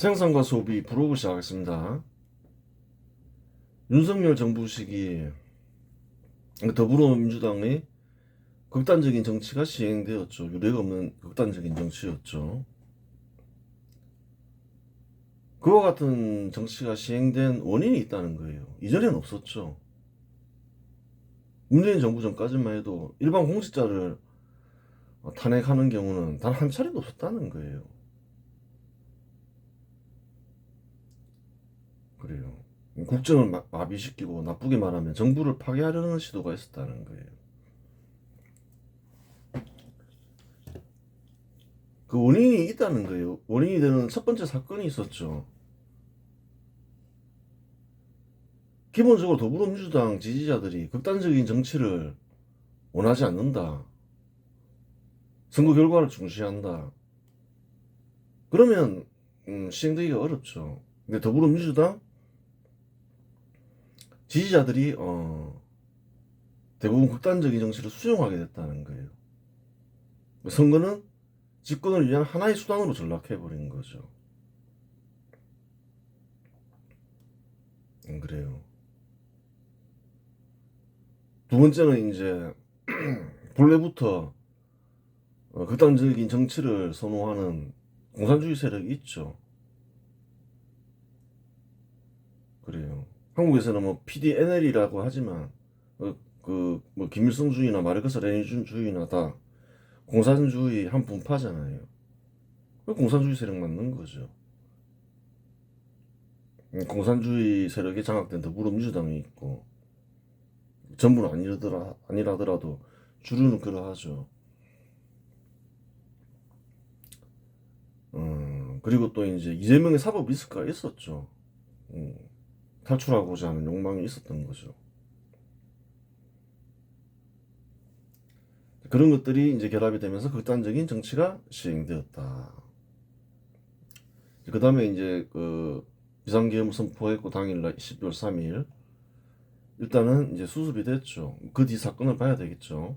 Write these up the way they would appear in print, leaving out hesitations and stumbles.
생산과 소비 브로그 시작하겠습니다. 윤석열 정부 시기 더불어민주당의 극단적인 정치가 시행되었죠. 유례가 없는 극단적인 정치였죠. 그와 같은 정치가 시행된 원인이 있다는 거예요. 이전에는 없었죠. 문재인 정부 전까지만 해도 일반 공직자를 탄핵하는 경우는 단 한 차례도 없었다는 거예요. 그래요. 국정을 마비시키고 나쁘게 말하면 정부를 파괴하려는 시도가 있었다는 거예요. 그 원인이 있다는 거예요. 원인이 되는 첫 번째 사건이 있었죠. 기본적으로 더불어민주당 지지자들이 극단적인 정치를 원하지 않는다. 선거 결과를 중시한다. 그러면 시행되기가 어렵죠. 근데 더불어민주당 지지자들이 대부분 극단적인 정치를 수용하게 됐다는 거예요. 선거는 집권을 위한 하나의 수단으로 전락해버린 거죠. 그래요. 두 번째는 이제 본래부터 극단적인 정치를 선호하는 공산주의 세력이 있죠. 그래요. 한국에서는 뭐 PDNL이라고 하지만 뭐 김일성주의나 마르크스 레닌주의나 다 공산주의 한 분파잖아요. 공산주의 세력 맞는 거죠. 공산주의 세력에 장악된 더불어민주당이 있고 전부는 아니라더라도 주류는 그러하죠. 그리고 또 이제 이재명의 사법 리스크가 있었죠. 탈출하고자 하는 욕망이 있었던 거죠. 그런 것들이 이제 결합이 되면서 극단적인 정치가 시행되었다. 그 다음에 이제 그 비상계엄 선포했고 당일날 12월 3일 일단은 이제 수습이 됐죠. 그 뒤 사건을 봐야 되겠죠.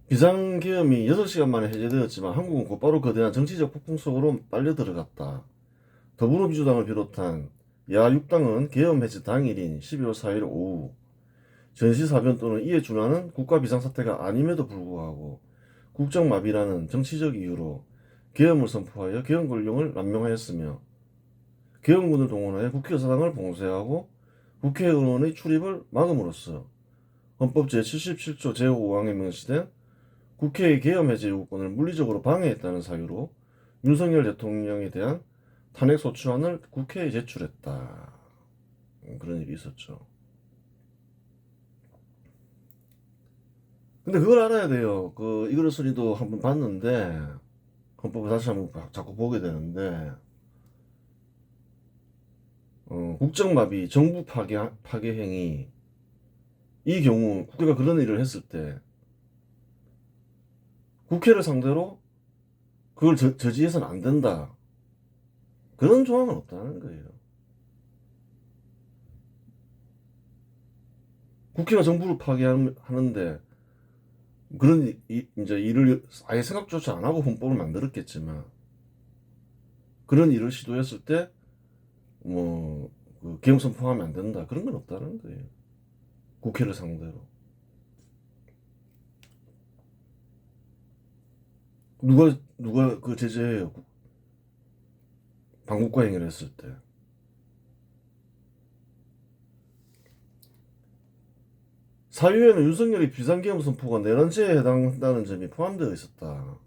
비상계엄이 6시간 만에 해제되었지만 한국은 곧바로 거대한 정치적 폭풍 속으로 빨려 들어갔다. 더불어민주당을 비롯한 야 6당은 계엄 해제 당일인 12월 4일 오후 전시사변 또는 이에 준하는 국가 비상사태가 아님에도 불구하고 국정마비라는 정치적 이유로 계엄을 선포하여 계엄 권력을 남용하였으며 계엄군을 동원하여 국회의사당을 봉쇄하고 국회의원의 출입을 막음으로써 헌법 제77조 제5항에 명시된 국회의 계엄 해제 요구권을 물리적으로 방해했다는 사유로 윤석열 대통령에 대한 탄핵소추안을 국회에 제출했다. 그런 일이 있었죠. 근데 그걸 알아야 돼요. 이거를 소리도 한번 봤는데 헌법을 다시 한번 자꾸 보게 되는데 국정마비, 정부 파괴 행위 이 경우 국회가 그런 일을 했을 때 국회를 상대로 그걸 저지해서는 안 된다. 그런 조항은 없다는 거예요. 국회가 정부를 파괴하는데 그런 이제 일을 아예 생각조차 안 하고 헌법을 만들었겠지만 그런 일을 시도했을 때 뭐 계엄 선포하면 안 된다. 그런 건 없다는 거예요. 국회를 상대로. 누가 그 제재해요? 반국가 행위를 했을 때. 사유에는 윤석열이 비상계엄 선포가 내란죄에 해당한다는 점이 포함되어 있었다.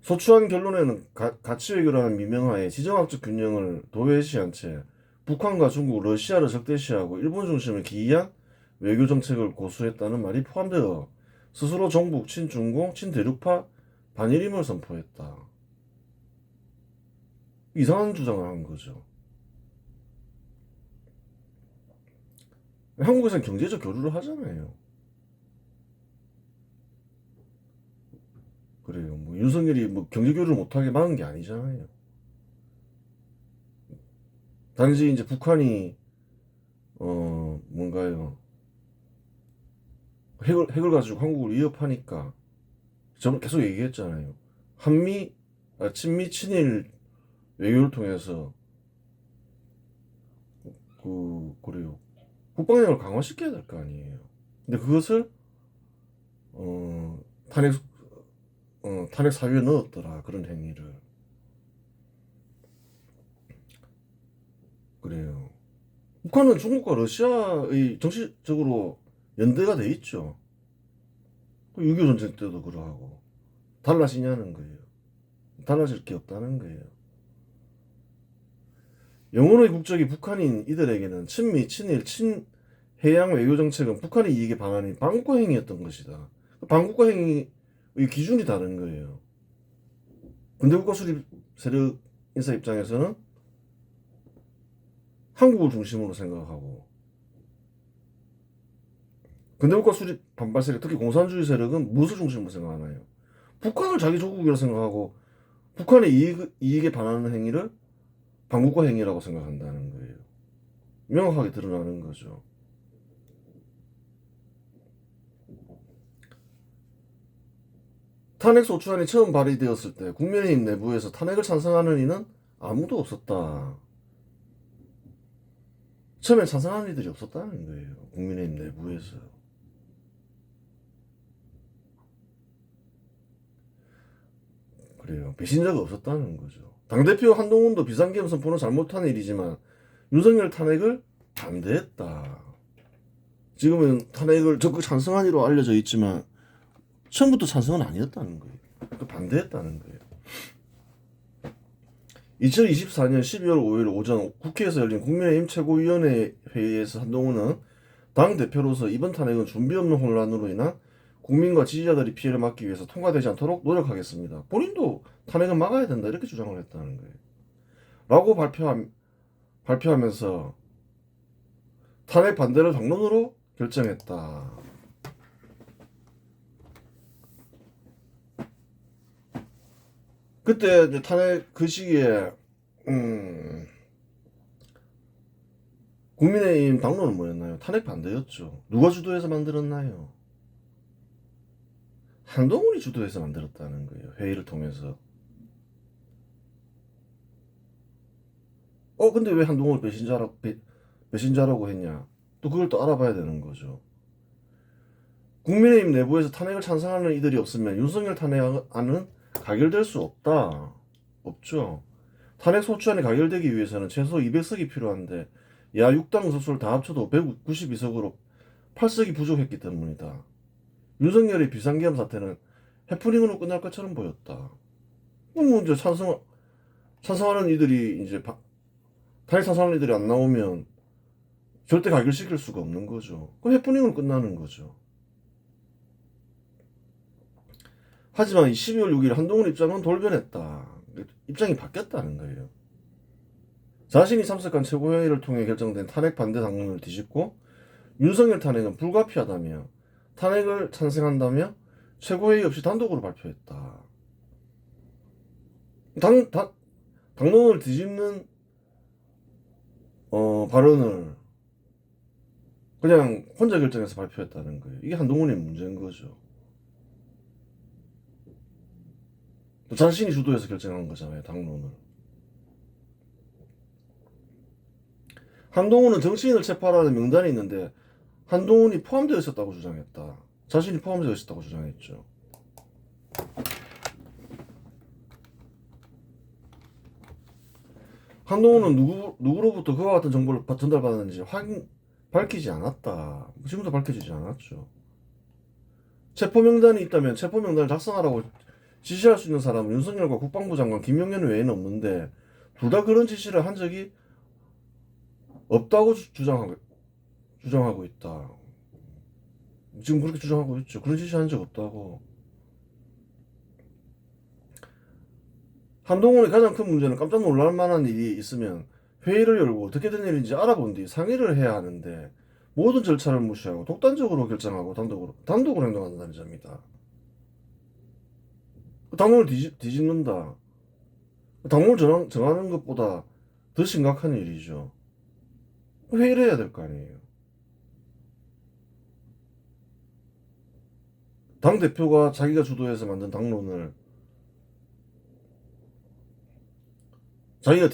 소추안 결론에는 가치 외교라는 미명하에 지정학적 균형을 도외시한 채 북한과 중국, 러시아를 적대시하고 일본 중심을 기이한 외교 정책을 고수했다는 말이 포함되어 스스로 종북, 친중공, 친대륙파 반일임을 선포했다. 이상한 주장을 한 거죠. 한국에서는 경제적 교류를 하잖아요. 그래요. 뭐 윤석열이 뭐 경제 교류를 못하게 막은 게 아니잖아요. 단지 이제 북한이 뭔가요 핵을 가지고 한국을 위협하니까 저는 계속 얘기했잖아요. 친미 친일 외교를 통해서 그래요. 국방력을 강화시켜야 될 거 아니에요. 근데 그것을 어, 탄핵 탄핵 사유에 넣었더라. 그런 행위를. 그래요. 북한은 중국과 러시아의 정치적으로 연대가 돼 있죠. 6.25 전쟁 때도 그러하고. 달라지냐는 거예요. 달라질 게 없다는 거예요. 영원의 국적이 북한인 이들에게는 친미, 친일, 친해양 외교 정책은 북한의 이익에 반하는 반국가 행위였던 것이다. 반국가 행위의 기준이 다른 거예요. 근대국가 수립 세력 인사 입장에서는 한국을 중심으로 생각하고, 근대국가 수립 반발 세력, 특히 공산주의 세력은 무엇을 중심으로 생각하나요? 북한을 자기 조국이라고 생각하고 북한의 이익에 반하는 행위를 반국가 행위라고 생각한다는 거예요. 명확하게 드러나는 거죠. 탄핵 소추안이 처음 발의되었을 때 국민의힘 내부에서 탄핵을 찬성하는 이는 아무도 없었다. 처음엔 찬성하는 이들이 없었다는 거예요. 국민의힘 내부에서. 그래요. 배신자가 없었다는 거죠. 당대표 한동훈도 비상계엄 선포는 잘못한 일이지만 윤석열 탄핵을 반대했다. 지금은 탄핵을 적극 찬성한 이로 알려져 있지만 처음부터 찬성은 아니었다는 거예요. 반대했다는 거예요. 2024년 12월 5일 오전 국회에서 열린 국민의힘 최고위원회 회의에서 한동훈은 당대표로서 이번 탄핵은 준비 없는 혼란으로 인한 국민과 지지자들의 피해를 막기 위해서 통과되지 않도록 노력하겠습니다. 본인도 탄핵은 막아야 된다 이렇게 주장을 했다는 거예요. 라고 발표하면서 탄핵 반대를 당론으로 결정했다. 그때 이제 탄핵 그 시기에 국민의힘 당론은 뭐였나요? 탄핵 반대였죠. 누가 주도해서 만들었나요? 한동훈이 주도해서 만들었다는 거예요. 회의를 통해서. 근데 왜 한동훈을 배신자라고 했냐? 또 그걸 또 알아봐야 되는 거죠. 국민의힘 내부에서 탄핵을 찬성하는 이들이 없으면 윤석열 탄핵안은 가결될 수 없다. 없죠. 탄핵 소추안이 가결되기 위해서는 최소 200석이 필요한데 야 6당 의석수를 다 합쳐도 192석으로 8석이 부족했기 때문이다. 윤석열의 비상계엄 사태는 해프닝으로 끝날 것처럼 보였다. 뭐 이제 찬성하는 이들이 이제 탄핵 찬성하는 이들이 안 나오면 절대 가결시킬 수가 없는 거죠. 그 해프닝으로 끝나는 거죠. 하지만 12월 6일 한동훈 입장은 돌변했다. 입장이 바뀌었다는 거예요. 자신이 참석한 최고회의를 통해 결정된 탄핵 반대 당론을 뒤집고 윤석열 탄핵은 불가피하다며 탄핵을 찬성한다며 최고회의 없이 단독으로 발표했다. 당론을 뒤집는 발언을 그냥 혼자 결정해서 발표했다는 거예요. 이게 한동훈의 문제인 거죠. 자신이 주도해서 결정한 거잖아요. 당론을. 한동훈은 정치인을 체포하라는 명단이 있는데 한동훈이 포함되어 있었다고 주장했다. 자신이 포함되어 있었다고 주장했죠. 한동훈은 누구로부터 그와 같은 정보를 전달받았는지 밝히지 않았다. 지금도 밝혀지지 않았죠. 체포 명단이 있다면 체포 명단을 작성하라고 지시할 수 있는 사람은 윤석열과 국방부 장관 김용현 외에는 없는데 둘 다 그런 지시를 한 적이 없다고 주장하고 있다. 지금 그렇게 주장하고 있죠. 그런 지시 한 적 없다고. 한동훈의 가장 큰 문제는 깜짝 놀랄 만한 일이 있으면 회의를 열고 어떻게 된 일인지 알아본 뒤 상의를 해야 하는데 모든 절차를 무시하고 독단적으로 결정하고 단독으로 행동한다는 점이다. 당론을 뒤집는다. 당론을 정하는 것보다 더 심각한 일이죠. 회의를 해야 될 거 아니에요. 당대표가 자기가 주도해서 만든 당론을 자기가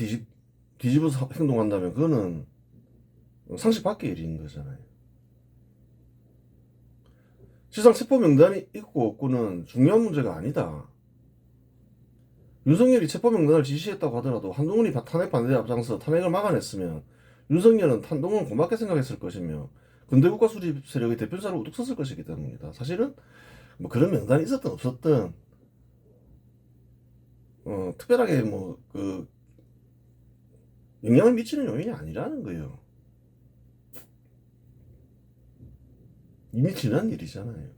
뒤집어서 행동한다면 그거는 상식 밖의 일인 거잖아요. 실상 체포 명단이 있고 없고는 중요한 문제가 아니다. 윤석열이 체포 명단을 지시했다고 하더라도 한동훈이 탄핵 반대에 앞장서 탄핵을 막아냈으면 윤석열은 한동훈을 고맙게 생각했을 것이며 근대국가 수립 세력의 대표자로 우뚝 섰을 것이기 때문이다. 사실은 뭐 그런 명단이 있었든 없었든 특별하게 뭐 그 영향을 미치는 요인이 아니라는 거예요. 이미 지난 일이잖아요.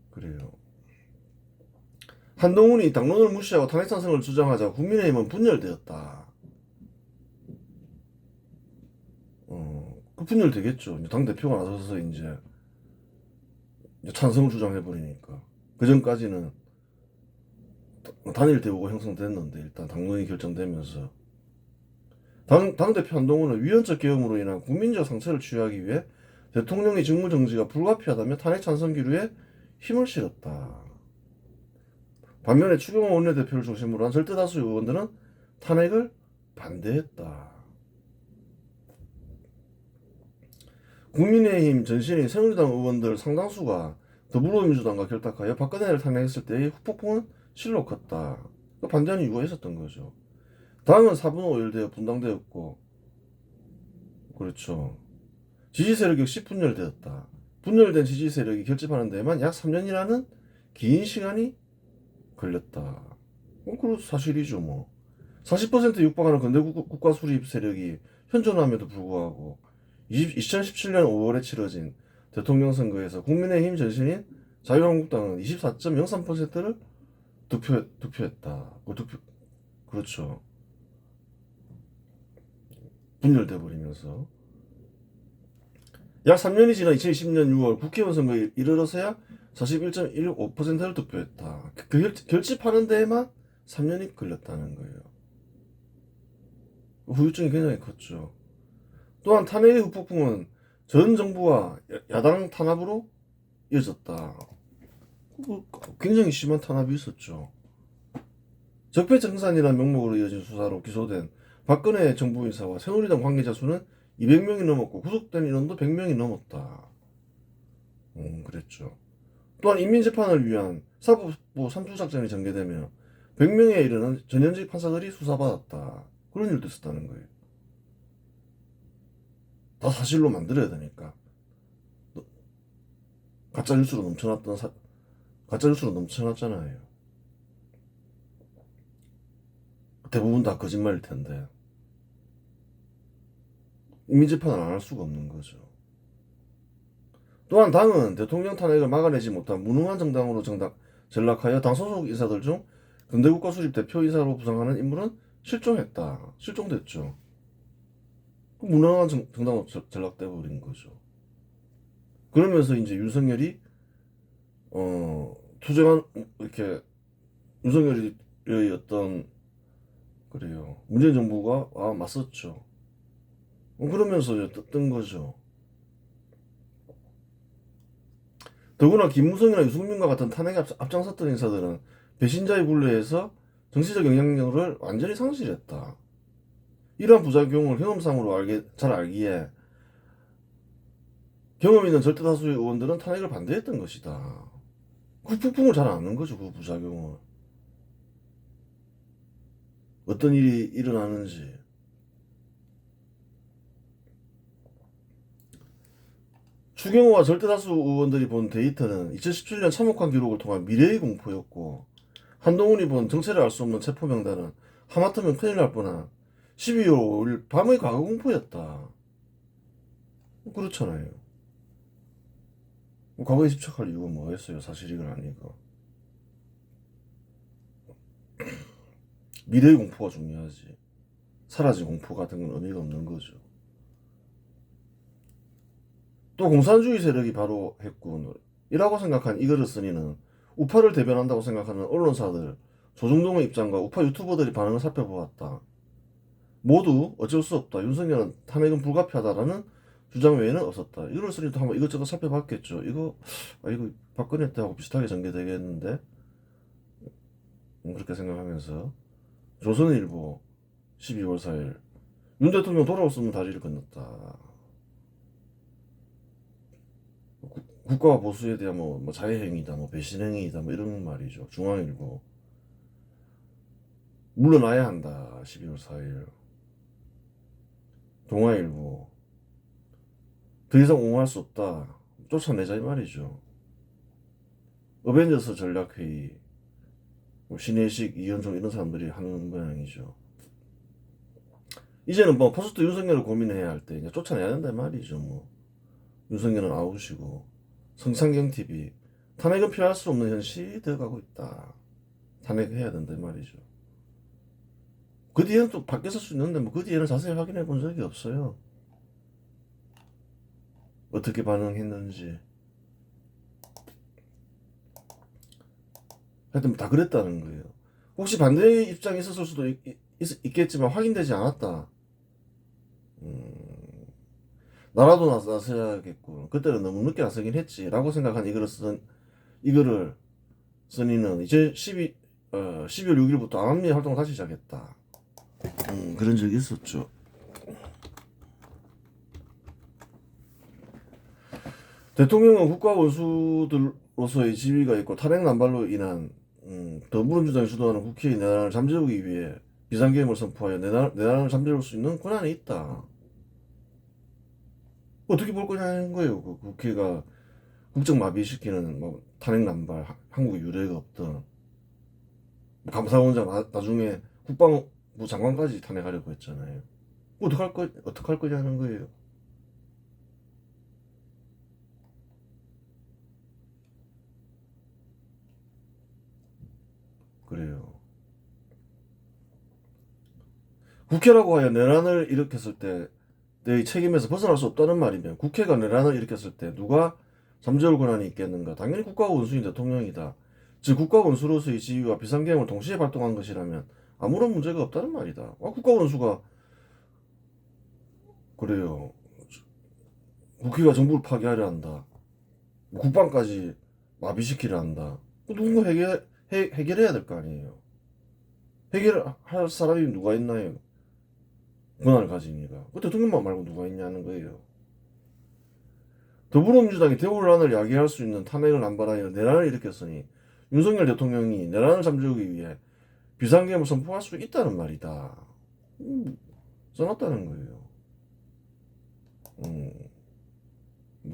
그래요. 한동훈이 당론을 무시하고 탄핵 찬성을 주장하자 국민의힘은 분열되었다. 그 분열되겠죠. 당 대표가 나서서 이제 찬성을 주장해버리니까. 그 전까지는 단일 대우가 형성됐는데 일단 당론이 결정되면서 당대표 한동훈은 위헌적 계엄으로 인한 국민적 상처를 치유하기 위해 대통령의 직무정지가 불가피하다며 탄핵 찬성 기류에 힘을 실었다. 반면에 추경호 원내대표를 중심으로 한 절대다수 의원들은 탄핵을 반대했다. 국민의힘 전신인 새누리당 의원들 상당수가 더불어민주당과 결탁하여 박근혜를 탄핵했을 때의 후폭풍은 실로 컸다. 반대하는 이유가 있었던 거죠. 당은 4분 5일되어 분당되었고, 그렇죠. 지지 세력 역시 분열되었다. 분열된 지지 세력이 결집하는 데에만 약 3년이라는 긴 시간이 걸렸다. 그건 사실이죠, 뭐. 40% 육박하는 근대 국가 수립 세력이 현존함에도 불구하고 2017년 5월에 치러진 대통령 선거에서 국민의힘 전신인 자유한국당은 24.03%를 득표했다. 그렇죠. 분열돼 버리면서 약 3년이 지난 2020년 6월 국회의원 선거에 이르러서야 41.15%를 득표했다. 그 결집하는 데에만 3년이 걸렸다는 거예요. 후유증이 굉장히 컸죠. 또한 탄핵의 후폭풍은 전 정부와 야당 탄압으로 이어졌다. 굉장히 심한 탄압이 있었죠. 적폐청산이라는 명목으로 이어진 수사로 기소된 박근혜 정부 인사와 새누리당 관계자 수는 200명이 넘었고 구속된 인원도 100명이 넘었다. 그랬죠. 또한 인민재판을 위한 사법부 3주 작전이 전개되며 100명에 이르는 전현직 판사들이 수사받았다. 그런 일도 있었다는 거예요. 다 사실로 만들어야 되니까. 가짜뉴스로 넘쳐났잖아요. 대부분 다 거짓말일 텐데. 인민재판을 안 할 수가 없는 거죠. 또한 당은 대통령 탄핵을 막아내지 못한 무능한 정당으로 전락하여 당 소속 인사들 중 근대국가 수립 대표 인사로 부상하는 인물은 실종됐죠. 무능한 정당으로 전락돼 버린 거죠. 그러면서 이제 윤석열이 투쟁한 이렇게 윤석열의 어떤 그래요 문재인 정부가 맞섰죠. 그러면서 뜬 거죠. 더구나 김무성이나 유승민과 같은 탄핵에 앞장섰던 인사들은 배신자의 굴레에서 정치적 영향력을 완전히 상실했다. 이러한 부작용을 경험상으로 잘 알기에 경험 있는 절대다수의 의원들은 탄핵을 반대했던 것이다. 그 폭풍을 잘 아는 거죠. 그 부작용을. 어떤 일이 일어나는지. 추경호와 절대다수 의원들이 본 데이터는 2017년 참혹한 기록을 통한 미래의 공포였고 한동훈이 본 정체를 알 수 없는 체포명단은 하마터면 큰일 날 뻔한 12월 5일 밤의 과거 공포였다. 그렇잖아요. 과거에 집착할 이유가 뭐였어요? 사실 이건 아니고. 미래의 공포가 중요하지. 사라진 공포 같은 건 의미가 없는 거죠. 또 공산주의 세력이 바로 했군이라고 생각한 이거를 쓰니는 우파를 대변한다고 생각하는 언론사들 조중동의 입장과 우파 유튜버들이 반응을 살펴보았다. 모두 어쩔 수 없다. 윤석열은 탄핵은 불가피하다라는 주장 외에는 없었다. 이걸 쓰니 또 한번 이것저것 살펴봤겠죠. 이거 박근혜 때하고 비슷하게 전개되겠는데? 그렇게 생각하면서 조선일보 12월 4일 윤 대통령 돌아왔으면 다리를 건넜다. 국가와 보수에 대한 뭐 자해행위다, 뭐 배신행위다, 뭐 이런 말이죠. 중앙일보 물러나야 한다. 12월 4일 동아일보 더 이상 옹호할 수 없다. 쫓아내자 이 말이죠. 어벤져스 전략회의 신혜식, 이현종 이런 사람들이 하는 모양이죠. 이제는 뭐 포스트 윤석열을 고민해야 할 때 이제 쫓아내야 된다 말이죠. 뭐 윤석열은 아웃이고 성창경 TV 탄핵은 피할 수 없는 현실이 되어가고 있다. 탄핵해야 된다 말이죠. 그 뒤에는 또 바뀌었을 수 있는데 뭐 그 뒤에는 자세히 확인해 본 적이 없어요. 어떻게 반응했는지. 하여튼 다 그랬다는 거예요. 혹시 반대의 입장이 있었을 수도 있겠지만 확인되지 않았다. 나라도 나서야겠고 그때는 너무 늦게 나서긴 했지 라고 생각한 이거를 써니는 이제 12월 6일부터 암암리 활동을 다시 시작했다. 그런 적이 있었죠. 대통령은 국가 원수들로서의 지위가 있고 탄핵 남발로 인한 더불어민주당이 주도하는 국회의 내란을 잠재우기 위해 비상계엄을 선포하여 내란을 잠재울 수 있는 권한이 있다. 어떻게 볼 거냐는 거예요. 그 국회가 국정 마비시키는 뭐 탄핵 남발, 한국에 유례가 없던 감사원장 나중에 국방부 장관까지 탄핵하려고 했잖아요. 어떡할 거냐는 거예요. 그래요. 국회라고 하여 내란을 일으켰을 때 내 책임에서 벗어날 수 없다는 말이면 국회가 내란을 일으켰을 때 누가 잠재울 권한이 있겠는가? 당연히 국가 원수인 대통령이다. 즉 국가 원수로서의 지위와 비상계엄을 동시에 발동한 것이라면 아무런 문제가 없다는 말이다. 국가 원수가 그래요. 국회가 정부를 파괴하려 한다. 국방까지 마비시키려 한다. 누군가 해결해야 될 거 아니에요. 해결할 사람이 누가 있나요? 권한을 가지니까. 그 대통령만 말고 누가 있냐는 거예요. 더불어민주당이 대혼란을 야기할 수 있는 탄핵을 남발하여 내란을 일으켰으니 윤석열 대통령이 내란을 잠재우기 위해 비상계엄을 선포할 수 있다는 말이다. 써놨다는 거예요.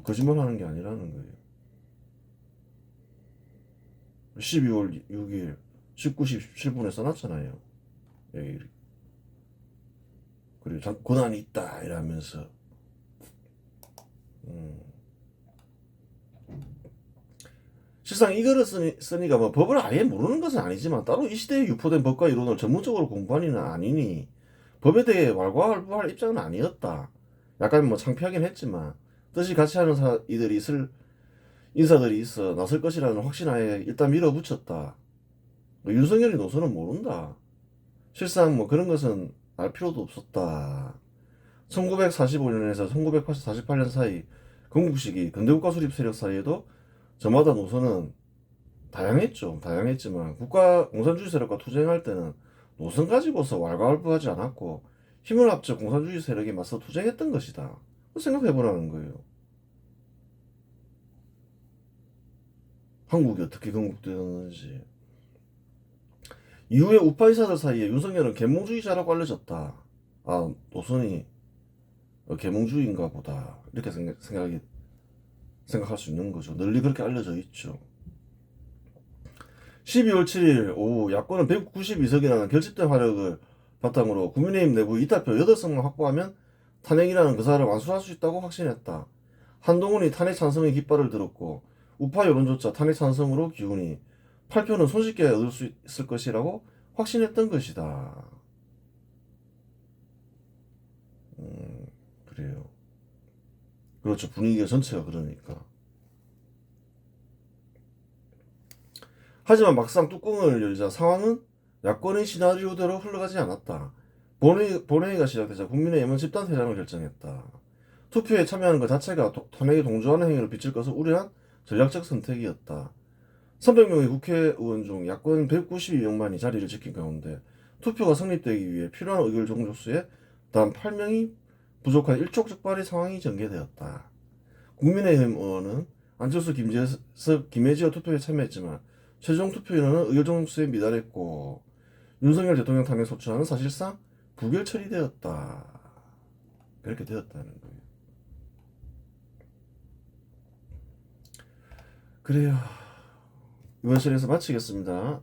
거짓말하는 게 아니라는 거예요. 12월 6일 19시 17분에 써놨잖아요. 그리고 권한이 있다 이러면서 실상 이거를 쓰니까 뭐 법을 아예 모르는 것은 아니지만 따로 이 시대에 유포된 법과 이론을 전문적으로 공부하니는 아니니 법에 대해 왈가왈부할 입장은 아니었다. 약간 뭐 창피하긴 했지만 뜻이 같이 하는 인사들이 있어 나설 것이라는 확신하에 일단 밀어붙였다. 뭐 윤석열이 노선은 모른다. 실상 뭐 그런 것은 알 필요도 없었다. 1945년에서 1948년 사이 건국시기 근대국가 수립 세력 사이에도 저마다 노선은 다양했죠. 다양했지만 국가 공산주의 세력과 투쟁할 때는 노선 가지고서 왈가왈부하지 않았고 힘을 합쳐 공산주의 세력에 맞서 투쟁했던 것이다. 생각해보라는 거예요. 한국이 어떻게 건국되었는지. 이후에 우파 이사들 사이에 윤석열은 계몽주의자라고 알려졌다. 노선이 계몽주의인가 보다. 이렇게 생각할 수 있는 거죠. 널리 그렇게 알려져 있죠. 12월 7일 오후 야권은 192석이라는 결집된 화력을 바탕으로 국민의힘 내부 이탈표 8석만 확보하면 탄핵이라는 그사를 완수할 수 있다고 확신했다. 한동훈이 탄핵 찬성의 깃발을 들었고 우파 여론조차 탄핵 찬성으로 기우니 8표는 손쉽게 얻을 수 있을 것이라고 확신했던 것이다. 그래요. 그렇죠. 분위기가 전체가 그러니까. 하지만 막상 뚜껑을 열자 상황은 야권의 시나리오대로 흘러가지 않았다. 본회의가 시작되자 국민의힘은 집단 퇴장을 결정했다. 투표에 참여하는 것 자체가 탄핵에 동조하는 행위를 비칠 것을 우려한 전략적 선택이었다. 300명의 국회의원 중 야권 192명만이 자리를 지킨 가운데 투표가 성립되기 위해 필요한 의결 종족수에 단 8명이 부족한 일촉즉발의 상황이 전개되었다. 국민의힘 의원은 안철수, 김재석, 김혜지와 투표에 참여했지만 최종 투표인원은 의결 종족수에 미달했고 윤석열 대통령 탄핵 소추안은 사실상 부결 처리되었다. 그렇게 되었다는 거예요. 그래요. 이번 시간에서 마치겠습니다.